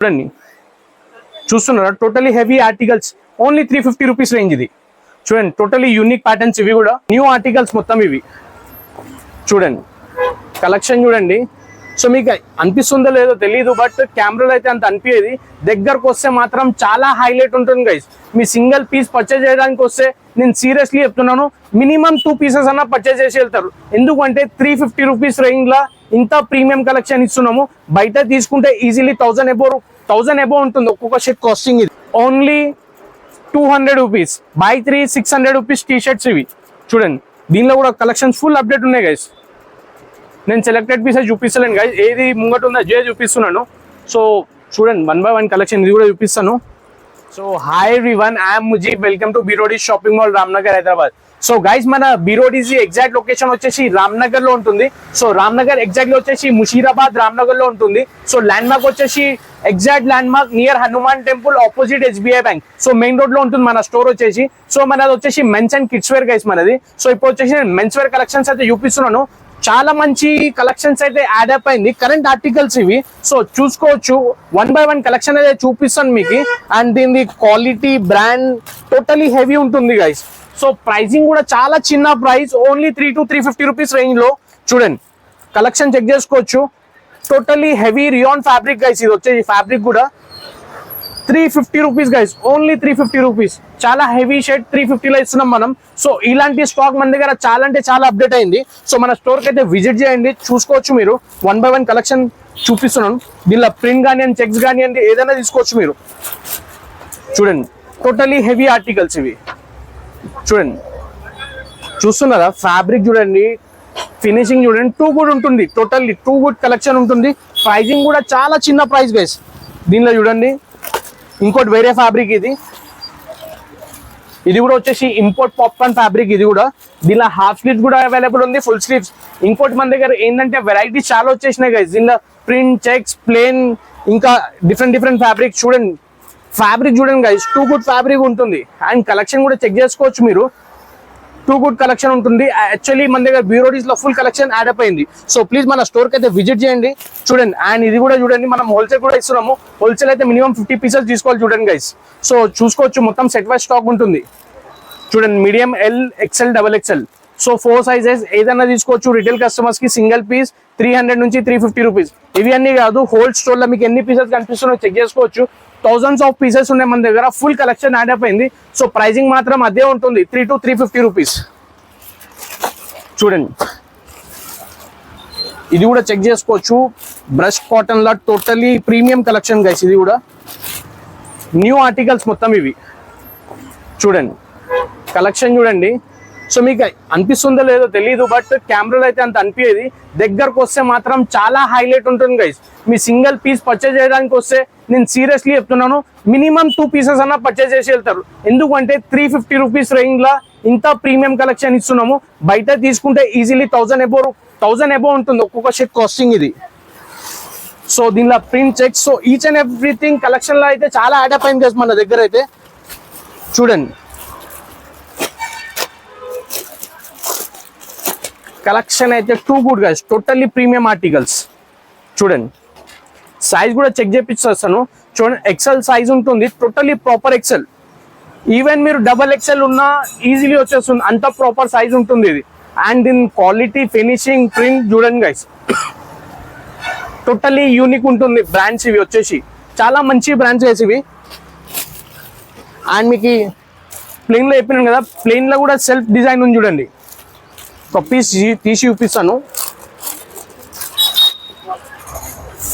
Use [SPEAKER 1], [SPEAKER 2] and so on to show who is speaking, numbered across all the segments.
[SPEAKER 1] చూడండి చూస్తున్నారా totally heavy articles only 350 rupees range ఇది చూడండి టోటలీ యూనిక్ ప్యాటర్న్స్ ఇవి కూడా న్యూ ఆర్టికల్స్ మొత్తం ఇవి చూడండి కలెక్షన్ చూడండి సో మీకు అనిపిస్తుందో లేదో తెలియదు బట్ కెమెరాలో అయితే అంత అనిపించేది దగ్గరకు వస్తే మాత్రం చాలా హైలైట్ ఉంటుంది గైస్ మీ సింగిల్ పీస్ పర్చేజ్ చేయడానికి వస్తే నేను సీరియస్లీ చెప్తున్నాను మినిమం 2 పీసెస్ అన్న పర్చేజ్ చేసి వెళ్తారు ఎందుకంటే 350 రూపీస్ రేంజ్ లా ఇంత ప్రీమియం కలెక్షన్ ఇస్తున్నాము బయట తీసుకుంటే ఈజీలీ 1000 అబోవ్ ఉంటుంది ఒక్కొక్క షర్ట్ కాస్టింగ్ ఇది only 200 rupees by 3 600 rupees T shirts ఇవి చూడండి దీనిలో కూడా కలెక్షన్స్ ఫుల్ అప్డేట్ ఉన్నాయి గైస్ నేను సెలెక్టెడ్ పీసెస్ చూపిస్తలేను గైస్ ఏది ముంగట ఉందో అదే చూపిస్తున్నాను సో చూడండి 1 by 1 కలెక్షన్ ఇది కూడా చూపిస్తాను so hi everyone I'm Mujeeb welcome to బీరోడీస్ shopping mall Ramnagar Hyderabad so guys మన బీరోడీస్ ఎగ్జాక్ట్ లొకేషన్ వచ్చేసి రామ్నగర్ లో ఉంటుంది సో రామ్నగర్ ఎగ్జాక్ట్ వచ్చేసి ముషీరాబాద్ రామ్నగర్ లో ఉంటుంది సో ల్యాండ్ మార్క్ వచ్చేసి exact landmark near Hanuman temple opposite SBI bank so main road లో ఉంటుంది మన స్టోర్ వచ్చేసి సో మనది వచ్చేసి men's and kids wear guys మనది సో ఇప్పుడు వచ్చేసి నేను మెన్స్ వేర్ కలెక్షన్స్ అయితే చూపిస్తున్నాను చాలా మంచి కలెక్షన్స్ అయితే యాడ్ అప్ అయింది కరెంట్ ఆర్టికల్స్ ఇవి సో చూసుకోవచ్చు 1 by 1 కలెక్షన్ అయితే చూపిస్తాను మీకు అండ్ దీని క్వాలిటీ బ్రాండ్ టోటలీ హెవీ ఉంటుంది గైస్ సో ప్రైసింగ్ కూడా చాలా చిన్న price only 3 to 350 rupees range లో చూడండి కలెక్షన్ చెక్ చేసుకోవచ్చు totally heavy rayon fabric guys ఇది వచ్చేసి ఫ్యాబ్రిక్ కూడా 350 రూపీస్ గైస్ ఓన్లీ 350 రూపీస్ చాలా హెవీ షర్ట్ 350 లో ఇస్తున్నాం మనం సో ఇలాంటి స్టాక్ మన దగ్గర చాలా అంటే చాలా అప్డేట్ అయింది సో మన స్టోర్ కి అయితే విజిట్ చేయండి చూసుకోవచ్చు మీరు 1 by 1 కలెక్షన్ చూపిస్తున్నాను దీనిలో ప్రింట్ కానివ్వండి చెక్స్ కానివ్వండి ఏదైనా తీసుకోవచ్చు మీరు చూడండి టోటలీ హెవీ ఆర్టికల్స్ ఇవి చూడండి చూస్తున్నారా ఫ్యాబ్రిక్ చూడండి ఫినిషింగ్ చూడండి టూ గుడ్ ఉంటుంది టోటల్లీ టూ గుడ్ కలెక్షన్ ఉంటుంది ప్రైజింగ్ కూడా చాలా చిన్న ప్రైస్ గైస్ దీనిలో చూడండి ఇంకోటి వేరే ఫ్యాబ్రిక్ ఇది కూడా వచ్చేసి ఇంపోర్ట్ పాప్కార్న్ ఫ్యాబ్రిక్ ఇది కూడా దీనిలో హాఫ్ స్లీవ్స్ కూడా అవైలబుల్ ఉంది ఫుల్ స్లీవ్స్ ఇంకోటి మన దగ్గర ఏంటంటే వెరైటీస్ చాలా వచ్చేసినాయి గైస్ దీనిలో ప్రింట్ చెక్స్ ప్లేన్ ఇంకా డిఫరెంట్ ఫ్యాబ్రిక్ చూడండి ఫ్యాబ్రిక్ చూడండి గైస్ టూ గుడ్ ఫ్యాబ్రిక్ ఉంటుంది అండ్ కలెక్షన్ కూడా చెక్ చేసుకోవచ్చు మీరు టూ గుడ్ కలెక్షన్ ఉంటుంది యాక్చువల్లీ మన దగ్గర బ్యూరోడీస్ లో ఫుల్ కలెక్షన్ యాడ్ అప్ అయింది సో ప్లీజ్ మన స్టోర్ కి అయితే విజిట్ చేయండి చూడండి అండ్ ఇది కూడా చూడండి మనం హోల్సేల్ కూడా ఇస్తున్నాము హోల్సేల్ అయితే మినిమం 50 పీసెస్ తీసుకోవాలి చూడండి గైస్ సో చూసుకోవచ్చు మొత్తం సెట్ వైజ్ స్టాక్ ఉంటుంది చూడండి medium L XL XXL so 4 sizes ఏదైనా తీసుకోవచ్చు రిటైల్ కస్టమర్స్ కి సింగిల్ పీస్ 300 నుంచి 350 రూపీస్ ఇవి అన్ని కాదు హోల్ స్టోర్ లో మీకు ఎన్ని పీసెస్ కనిపిస్తున్నాయో చెక్ చేసుకోవచ్చు థౌసండ్స్ ఆఫ్ పీసెస్ ఉన్నాయి మన దగ్గర ఫుల్ కలెక్షన్ యాడ్ అప్ అయింది సో ప్రైజింగ్ మాత్రం అదే ఉంటుంది 3 to 350 రూపీస్ చూడండి ఇది కూడా చెక్ చేసుకోవచ్చు బ్రష్ కాటన్ లా టోటలీ ప్రీమియం కలెక్షన్ గైస్ ఇది కూడా న్యూ ఆర్టికల్స్ మొత్తం ఇవి చూడండి కలెక్షన్ చూడండి సో మీకు అనిపిస్తుందో లేదో తెలియదు బట్ కెమెరాలో అయితే అంత అనిపించేది దగ్గరకు వస్తే మాత్రం చాలా హైలైట్ ఉంటుంది గైస్ మీ సింగిల్ పీస్ పర్చేజ్ చేయడానికి వస్తే నేను సీరియస్లీ చెప్తున్నాను మినిమం 2 పీసెస్ అన్న పర్చేజ్ చేసి వెళ్తారు ఎందుకంటే 350 రూపీస్ రేంజ్ లా ఇంత ప్రీమియం కలెక్షన్ ఇస్తున్నాము బయట తీసుకుంటే ఈజీలీ 1000 అబోవ్ ఉంటుంది ఒక్కొక్క షర్ట్ కాస్టింగ్ ఇది సో దీనిలో print checks so each and everything collection లో అయితే చాలా యాడ్ అప్ అయింది మన దగ్గర అయితే చూడండి కలెక్షన్ అయితే too good guys totally premium articles చూడండి సైజ్ కూడా చెక్ చేపిస్తాను చూడండి ఎక్సెల్ సైజ్ ఉంటుంది టోటల్లీ ప్రాపర్ ఎక్సెల్ ఈవెన్ మీరు XXL ఉన్నా ఈజీలీ వచ్చేస్తుంది అంత ప్రాపర్ సైజ్ ఉంటుంది ఇది అండ్ దీని క్వాలిటీ ఫినిషింగ్ ప్రింట్ చూడండి గైస్ టోటల్లీ యూనిక్ ఉంటుంది బ్రాండ్స్ ఇవి వచ్చేసి చాలా మంచి బ్రాండ్స్ వేసి ఇవి అండ్ మీకు ప్లెయిన్ లో చెప్పినాను కదా ప్లెయిన్ లో కూడా సెల్ఫ్ డిజైన్ ఉంది చూడండి ఒక పీస్ తీసి చూపిస్తాను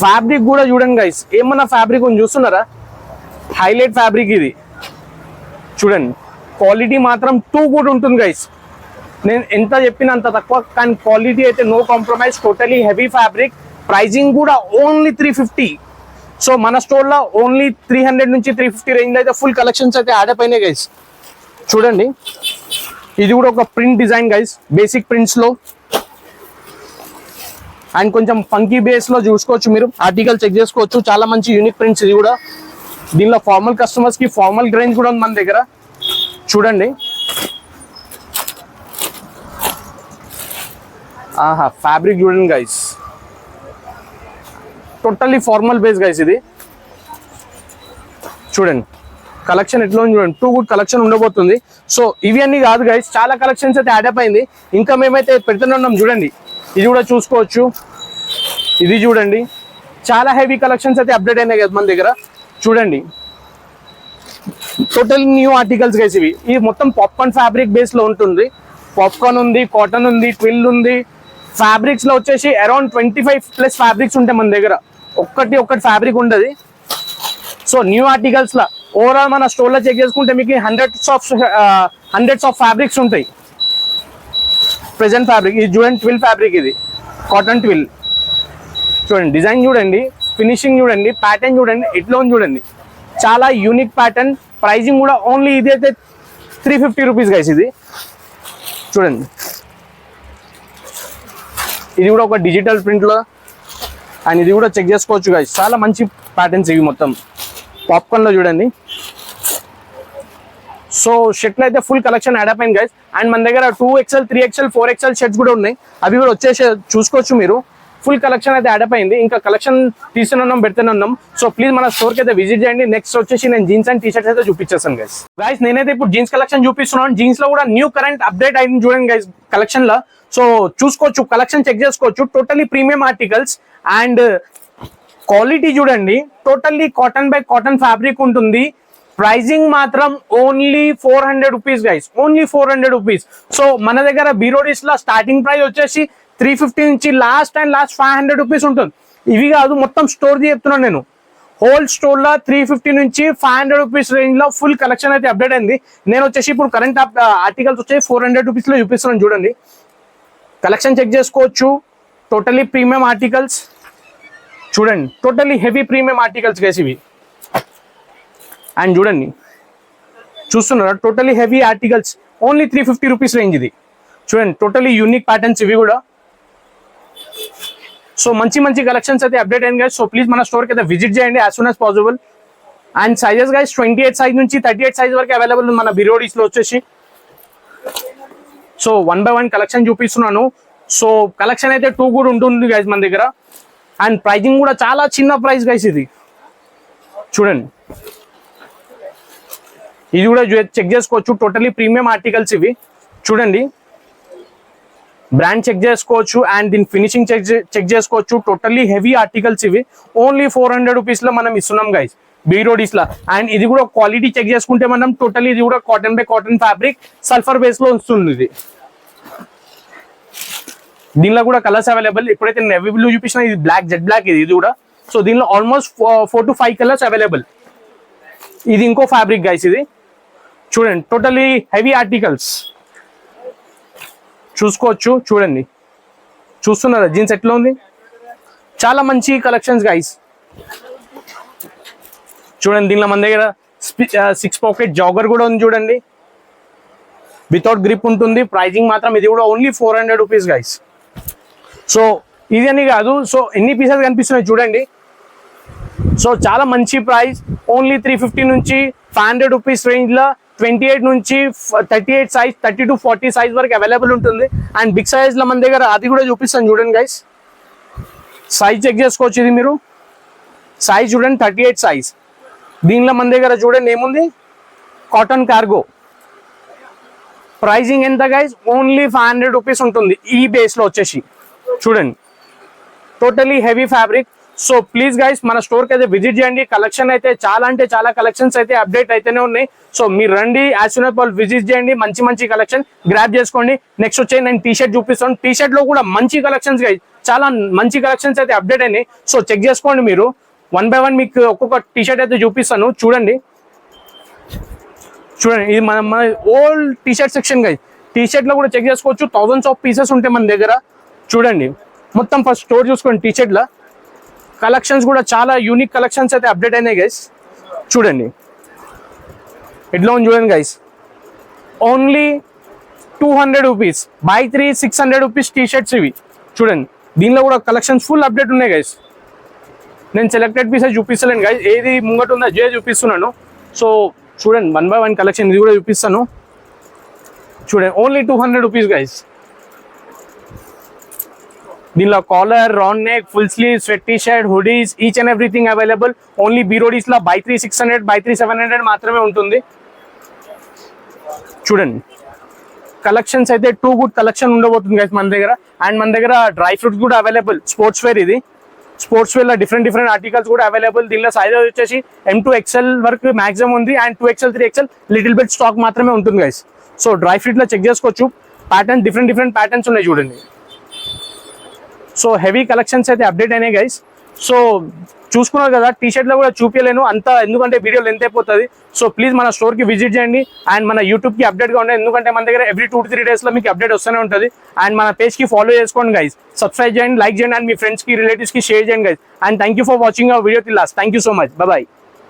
[SPEAKER 1] ఫ్యాబ్రిక్ కూడా చూడండి గైస్ ఏమన్నా ఫ్యాబ్రిక్ ఉంది చూస్తున్నారా హైలైట్ ఫ్యాబ్రిక్ ఇది చూడండి క్వాలిటీ మాత్రం టూ గుడ్ ఉంటుంది గైస్ నేను ఎంత చెప్పినా అంత తక్కువ కానీ క్వాలిటీ అయితే no compromise totally heavy fabric pricing కూడా ఓన్లీ 350 సో మన స్టోర్ లో ఓన్లీ 300 నుంచి 350 రేంజ్ అయితే ఫుల్ కలెక్షన్స్ అయితే యాడ్ అయిపోయినాయి గైస్ చూడండి ఇది కూడా ఒక print design guys basic prints లో అండ్ కొంచెం ఫంకీ బేస్ లో చూసుకోవచ్చు మీరు ఆర్టికల్ చెక్ చేసుకోవచ్చు చాలా మంచి యూనిక్ ప్రింట్స్ ఇది కూడా దీనిలో ఫార్మల్ కస్టమర్స్ కి ఫార్మల్ రేంజ్ కూడా ఉంది మన దగ్గర చూడండి ఆహా ఫ్యాబ్రిక్ చూడండి guys totally formal base guys ఇది చూడండి కలెక్షన్ ఎట్లా ఉంది చూడండి, టూ గుడ్ కలెక్షన్ ఉండబోతుంది. సో ఇవి అన్ని కాదు గైస్, చాలా కలెక్షన్స్ అయితే యాడ్ అప్ అయింది. ఇంకా మేమైతే పెడుతున్నాం చూడండి, ఇది కూడా చూసుకోవచ్చు. ఇది చూడండి, చాలా హెవీ కలెక్షన్స్ అయితే అప్డేట్ అయినాయి కదా మన దగ్గర. చూడండి టోటల్ న్యూ ఆర్టికల్స్ గైస్ ఇవి. ఇది మొత్తం పాప్కార్న్ ఫ్యాబ్రిక్ బేస్ లో ఉంటుంది. పాప్కార్న్ ఉంది, కాటన్ ఉంది, ట్విల్ ఉంది. ఫ్యాబ్రిక్స్ లో వచ్చేసి అరౌండ్ 25+ ఫ్యాబ్రిక్స్ ఉంటాయి మన దగ్గర, ఒక్కటి ఫ్యాబ్రిక్ ఉండదు. సో న్యూ ఆర్టికల్స్ లా ఓవరాల్ మన స్టోర్ లో చెక్ చేసుకుంటే మీకు హండ్రెడ్స్ ఆఫ్ ఫ్యాబ్రిక్స్ ఉంటాయి. ప్రెజెంట్ ఫ్యాబ్రిక్ ఇది చూడండి, ట్విల్ ఫ్యాబ్రిక్, ఇది కాటన్ ట్విల్. చూడండి డిజైన్ చూడండి, ఫినిషింగ్ చూడండి, ప్యాటర్న్ చూడండి, ఎట్లా ఉంది చూడండి, చాలా యూనిక్ ప్యాటర్న్. ప్రైజింగ్ కూడా ఓన్లీ ఇది అయితే 350 రూపీస్ గైస్. ఇది చూడండి, ఇది కూడా ఒక డిజిటల్ ప్రింట్ లో, అండ్ ఇది కూడా చెక్ చేసుకోవచ్చు గైస్. చాలా మంచి ప్యాటర్న్స్ ఇవి మొత్తం పాప్కార్న్ లో చూడండి. సో షర్ట్లు అయితే ఫుల్ కలెక్షన్ యాడ్ అయిపోయింది గైస్. అండ్ మన దగ్గర 2XL, 3XL, 4XL షర్ట్స్ కూడా ఉన్నాయి, అవి కూడా వచ్చేసి చూసుకోవచ్చు మీరు. ఫుల్ కలెక్షన్ అయితే యాడ్ అయిపోయింది. ఇంకా కలెక్షన్ తీస్తున్నాం, పెడుతున్నాం. సో ప్లీజ్ మన స్టోర్ కి అయితే విజిట్ చేయండి. నెక్స్ట్ వచ్చేసి నేను జీన్స్ అండ్ టీ-షర్ట్స్ అయితే చూపించేస్తాను గైస్. గైస్ నేనైతే ఇప్పుడు జీన్స్ కలెక్షన్ చూపిస్తున్నాను. జీన్స్ లో కూడా న్యూ కరెంట్ అప్డేట్ అయింది చూడండి గైస్ కలెక్షన్ లో. సో చూసుకోవచ్చు, కలెక్షన్ చెక్ చేసుకోవచ్చు. Totally premium articles and quality చూడండి, totally cotton by cotton fabric ఉంటుంది. ప్రైజింగ్ మాత్రం only 400 rupees guys, only 400 rupees. So మన దగ్గర బీరోడీస్ లో స్టార్టింగ్ ప్రైస్ వచ్చేసి 350 నుంచి లాస్ట్ 500 రూపీస్ ఉంటుంది. ఇవి కాదు, మొత్తం స్టోర్ చెప్తున్నాను నేను. హోల్ స్టోర్ లో 350 నుంచి 500 రూపీస్ రేంజ్ లో ఫుల్ కలెక్షన్ అయితే అప్డేట్ అయింది. నేను వచ్చేసి ఇప్పుడు కరెంట్ ఆర్టికల్స్ వచ్చేసి 400 రూపీస్ లో చూపిస్తున్నాను చూడండి. కలెక్షన్ చెక్ చేసుకోవచ్చు. టోటలీ ప్రీమియం ఆర్టికల్స్ చూడండి, totally heavy premium articles guys ఇవి. అండ్ చూడండి, చూస్తున్నారా, totally heavy articles only 350 rupees range. ఇది చూడండి, టోటలీ యూనిక్ ప్యాటర్న్స్ ఇవి కూడా. సో మంచి కలెక్షన్స్ అయితే అప్డేట్ అయింది గైస్. సో ప్లీజ్ మన స్టోర్కి అయితే విజిట్ చేయండి as soon as possible. And sizes guys 28 size నుంచి 38 సైజ్ వరకు అవైలబుల్ ఉంది మన బిరోడీస్ లో వచ్చేసి. సో 1 by 1 కలెక్షన్ చూపిస్తున్నాను. సో కలెక్షన్ అయితే టూ కూడా ఉంటుంది గైస్ మన దగ్గర. అండ్ ప్రైజింగ్ కూడా చాలా చిన్న ప్రైస్ గైస్. ఇది చూడండి, ఇది కూడా చెక్ చేసుకోవచ్చు. టోటలీ ప్రీమియం ఆర్టికల్స్ ఇవి చూడండి, బ్రాండ్ చెక్ చేసుకోవచ్చు. అండ్ దీని ఫినిషింగ్ చెక్ చేసుకోవచ్చు. టోటల్లీ హెవీ ఆర్టికల్స్ ఇవి. ఓన్లీ 400 రూపీస్ లో మనం ఇస్తున్నాం గైస్ బీరోడీస్ లా. అండ్ ఇది కూడా క్వాలిటీ చెక్ చేసుకుంటే మనం టోటలీ ఇది కూడా cotton by cotton fabric, sulphur base లో వస్తుంది. ఇది దీనిలో కూడా కలర్స్ అవైలబుల్. ఇప్పుడైతే నెవీ బ్లూ చూపించిన, ఇది బ్లాక్, జెడ్ బ్లాక్ ఇది కూడా. సో దీనిలో ఆల్మోస్ట్ 4 to 5 కలర్స్ అవైలబుల్. ఇది ఇంకో ఫ్యాబ్రిక్ గైస్. ఇది చూడండి, టోటలీ హెవీ ఆర్టికల్స్ చూసుకోవచ్చు. చూడండి, చూస్తున్నారా జీన్స్ ఎట్లా ఉంది, చాలా మంచి కలెక్షన్స్ గైస్. చూడండి, దీనిలో మన దగ్గర 6 పాకెట్ జాగర్ కూడా ఉంది చూడండి, వితౌట్ గ్రిప్ ఉంటుంది. ప్రైజింగ్ మాత్రం ఇది కూడా ఓన్లీ 400 రూపీస్ గైస్. సో ఇది అని కాదు, సో ఎన్ని పీసెస్ కనిపిస్తున్నాయి చూడండి. సో చాలా మంచి ప్రైస్, ఓన్లీ 350 నుంచి 500 రూపీస్ రేంజ్ లో 28 నుంచి 38 సైజ్, 30 to 40 సైజ్ వరకు అవైలబుల్ ఉంటుంది. అండ్ బిగ్ సైజ్ లో మన దగ్గర అది కూడా చూపిస్తాను చూడండి గైస్. సైజ్ చెక్ చేసుకోవచ్చు. ఇది మీరు సైజ్ చూడండి, 38 సైజ్. దీనిలో మన దగ్గర చూడండి ఏముంది, కాటన్ కార్గో. ప్రైజింగ్ ఎంత గైస్, ఓన్లీ 500 రూపీస్ ఉంటుంది ఈ బేస్ లో వచ్చేసి. చూడండి, totally heavy fabric. So please guys మన స్టోర్కి అయితే విజిట్ చేయండి. కలెక్షన్ అయితే చాలా అంటే చాలా కలెక్షన్స్ అయితే అప్డేట్ అయితేనే ఉన్నాయి. సో మీరు రండి, as soon as possible visit చేయండి. మంచి కలెక్షన్ గ్రాప్ చేసుకోండి. నెక్స్ట్ వచ్చి నేను టీ-షర్ట్ చూపిస్తాను. టీ-షర్ట్ లో కూడా మంచి కలెక్షన్స్ గైస్, చాలా మంచి కలెక్షన్స్ అయితే అప్డేట్ అయినాయి. సో చెక్ చేసుకోండి మీరు. 1 by 1 మీకు ఒక్కొక్క టీ-షర్ట్ అయితే చూపిస్తాను చూడండి. ఇది మన old T-shirt section guys. T-shirt లో కూడా చెక్ చేసుకోవచ్చు. థౌసండ్స్ ఆఫ్ పీసెస్ ఉంటాయి మన దగ్గర. చూడండి, మొత్తం ఫస్ట్ స్టోర్ చూసుకోండి. టీ-షర్ట్ లో కలెక్షన్స్ కూడా చాలా యూనిక్ కలెక్షన్స్ అయితే అప్డేట్ అయినాయి గైస్. చూడండి ఎట్లా ఉంది చూడండి guys, only 200 rupees, by 3 600 rupees T shirts ఇవి. చూడండి, దీనిలో కూడా కలెక్షన్స్ ఫుల్ అప్డేట్ ఉన్నాయి గైస్. నేను సెలెక్టెడ్ పీసెస్ చూపిస్తలేను గైస్, ఏది ముంగట ఉందో అదే చూపిస్తున్నాను. సో చూడండి, 1 by 1 కలెక్షన్ ఇది కూడా చూపిస్తాను చూడండి. Only 200 rupees guys. దీనిలో collar, round neck, full sleeve, sweat T shirt, hoodies, each and everything available. Only బీరోడీస్ లో బై 3 600, బై 3 700 మాత్రమే ఉంటుంది. చూడండి కలెక్షన్స్ అయితే టూ గుడ్ కలెక్షన్ ఉండబోతుంది గైస్ మన దగ్గర. అండ్ మన దగ్గర డ్రై ఫ్రూట్స్ కూడా అవైలబుల్. స్పోర్ట్స్ వేర్, ఇది స్పోర్ట్స్ వేర్ లో డిఫరెంట్ ఆర్టికల్స్ కూడా అవైలబుల్. దీనిలో సైజ్ వచ్చేసి M2 XL వరకు మాక్సిమం ఉంది. And 2XL 3XL little bit stock మాత్రమే ఉంటుంది గైస్. సో డ్రై ఫ్రూట్ లో చెక్ చేసుకోవచ్చు. ప్యాటర్న్ డిఫరెంట్ ప్యాటర్న్స్ ఉన్నాయి చూడండి. సో హెవీ కలెక్షన్స్ అయితే అప్డేట్ అయినాయి గైస్. సో చూసుకున్నారు కదా, టీ షర్ట్ లో కూడా చూపించలేను అంత, ఎందుకంటే వీడియో లెంత్ అయిపోతుంది. సో ప్లీజ్ మన స్టోర్ కి విజిట్ చేయండి అండ్ మన యూట్యూబ్ కి అప్డేట్ గా ఉండండి, ఎందుకంటే మన దగ్గర ఎవ్రీ 2 to 3 days లో మీకు అప్డేట్ వస్తూనే ఉంటుంది. అండ్ మన పేజ్ కి ఫాలో చేసుకోండి గైస్, సబ్స్క్రైబ్ చేయండి, లైక్ చేయండి అండ్ మీ ఫ్రెండ్స్ కి రిలేటివ్స్ కి షేర్ చేయండి guys. And thank you for watching our video till last. Thank you so much. By.